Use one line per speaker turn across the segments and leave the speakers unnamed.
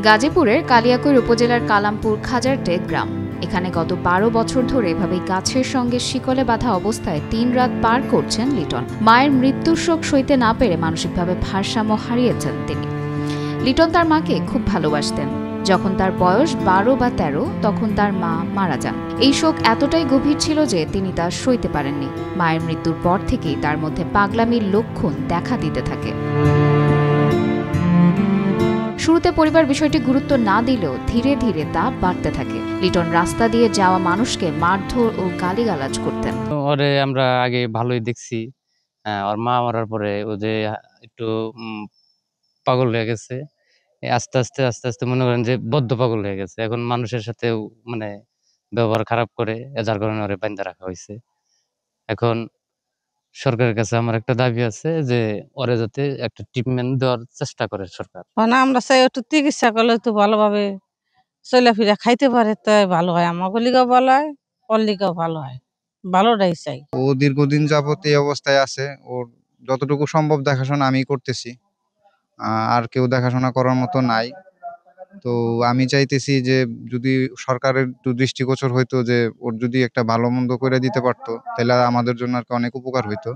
গাজীপুরের কালিয়াকৈর উপজেলার কালামপুর খাজারটেক গ্রাম। এখানে গত ১২ বছর ধরে এভাবেই গাছের সঙ্গে শিকলে বাঁধা অবস্থায় ৩ রাত পার করছেন লিটন। মায়ের মৃত্যুর শোক সইতে না পেরে মানসিকভাবে ভারসাম্য হারিয়েছেন তিনি। লিটন তার মাকে খুব ভালোবাসতেন। যখন তার বয়স ১২ বা ১৩ তখন তার মা মারা যান। এই শোক এতটাই গভীর ছিল যে তিনি তা সইতে পারেননি। মায়ের মৃত্যুর পর থেকেই তার মধ্যে পাগলামির লক্ষণ দেখা দিতে থাকে। শুরুতে পরিবার বিষয়টি গুরুত্ব না দিলেও ধীরে ধীরে তা বাড়তে থাকে। লিটন রাস্তা দিয়ে যাওয়া মানুষকে মারধর ও গালিগালাজ করতেন।
ওরে আমরা আগে ভালোই দেখছি, ওর মা মরার পরে ও যে একটু পাগল হয়ে গেছে। আস্তে আস্তে মনে করেন যে বদ্ধ পাগল হয়ে গেছে। এখন মানুষের সাথে মানে ব্যবহার খারাপ করে, যার কারণে ওরে বাইন্ধা রাখা হয়েছে। এখন সরকারের কাছে আমার একটা দাবি আছে যে ওরে যাতে একটা ট্রিটমেন্ট দেওয়ার চেষ্টা করে সরকার।
মানে আমরা চাই একটু চিকিৎসা করলে একটু ভালোভাবে চলাফেরা খাইতে পারে, তাই ভালো হয়। আমার লিগাও ভালো হয়, ওর লিগাও ভালো হয়, ভালোটাই চাই।
ও দীর্ঘদিন যাবত এই অবস্থায় আছে। ওর যতটুকু সম্ভব দেখাশোনা আমি করতেছি, আর কেউ দেখাশোনা করার মতো নাই। তো আমি চাইতেছি যে যদি সরকারের দৃষ্টিগোচর হইতো, যে ওর যদি একটা ভালো মন্দ করে দিতে পারতো, তাহলে আমাদের জন্য আর কি অনেক উপকার হইতো।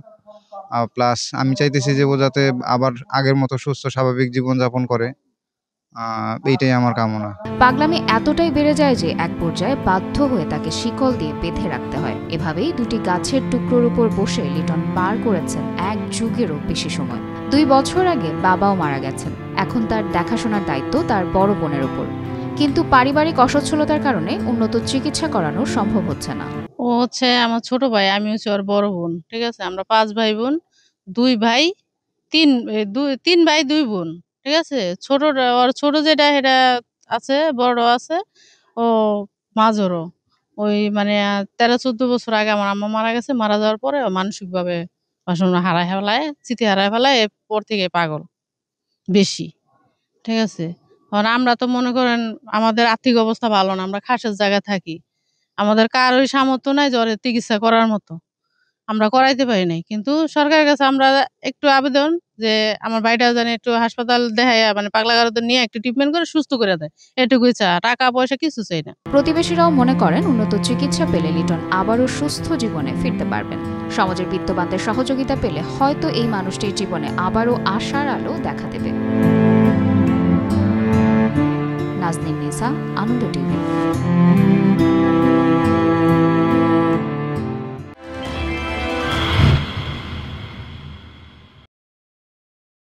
প্লাস আমি চাইতেছি যে ও যাতে আবার আগের মতো সুস্থ স্বাভাবিক জীবনযাপন করে, এইটাই আমার কামনা।
পাগলামি এতটাই বেড়ে যায় যে এক পর্যায়ে বাধ্য হয়ে তাকে শিকল দিয়ে বেঁধে রাখতে হয়। এভাবেই দুটি গাছের টুকরোর উপর বসে লিটন পার করেছেন ১ যুগেরও বেশি সময়। ২ বছর আগে বাবাও মারা গেছেন। এখন তার দেখাশোনার দায়িত্ব তার বড় বোনের উপর। কিন্তু পারিবারিক অসচ্ছলতার কারণে উন্নত চিকিৎসা করানো সম্ভব হচ্ছে না।
ও হচ্ছে আমার ছোট ভাই, আমি হচ্ছে ওর বড় বোন। ঠিক আছে, আমরা 5 ভাই বোন, 2 ভাই 3 ভাই 2 বোন। ঠিক আছে, ওর ছোট যেটা সেটা আছে, বড় আছে, ও মাঝরও। ওই মানে 13-14 বছর আগে আমার আম্মা মারা গেছে। মারা যাওয়ার পরে ও মানসিকভাবে ভারসাম্য হারায় ফেলায়, স্মৃতি হারায় ফেলায়। এরপর থেকে পাগল বেশি। ঠিক আছে, কারণ আমরা তো মনে করেন আমাদের আর্থিক অবস্থা ভালো না, আমরা খাসের জায়গায় থাকি। আমাদের কারোই সামর্থ্য নাই যে ওর চিকিৎসা করার মতো, আমরা করাইতে পারি নাই। কিন্তু সরকারের কাছে আমরা একটু আবেদন যে আমার ভাইটা জানি একটু হাসপাতাল দেখায়, মানে পাগলা গারদে নিয়ে একটু ট্রিটমেন্ট করে সুস্থ করে দেয়, এটুকুই চা। টাকা পয়সা কিছু চাই না।
প্রতিবেশীরাও মনে করেন উন্নত চিকিৎসা পেলে লিটন আবারও সুস্থ জীবনে ফিরতে পারবেন। সমাজের বিত্তবানদের সহযোগিতা পেলে হয়তো এই মানুষটির জীবনে আবারও আশার আলো দেখা দেবে। নাজনীন নিসা, আনন্দ টিভি।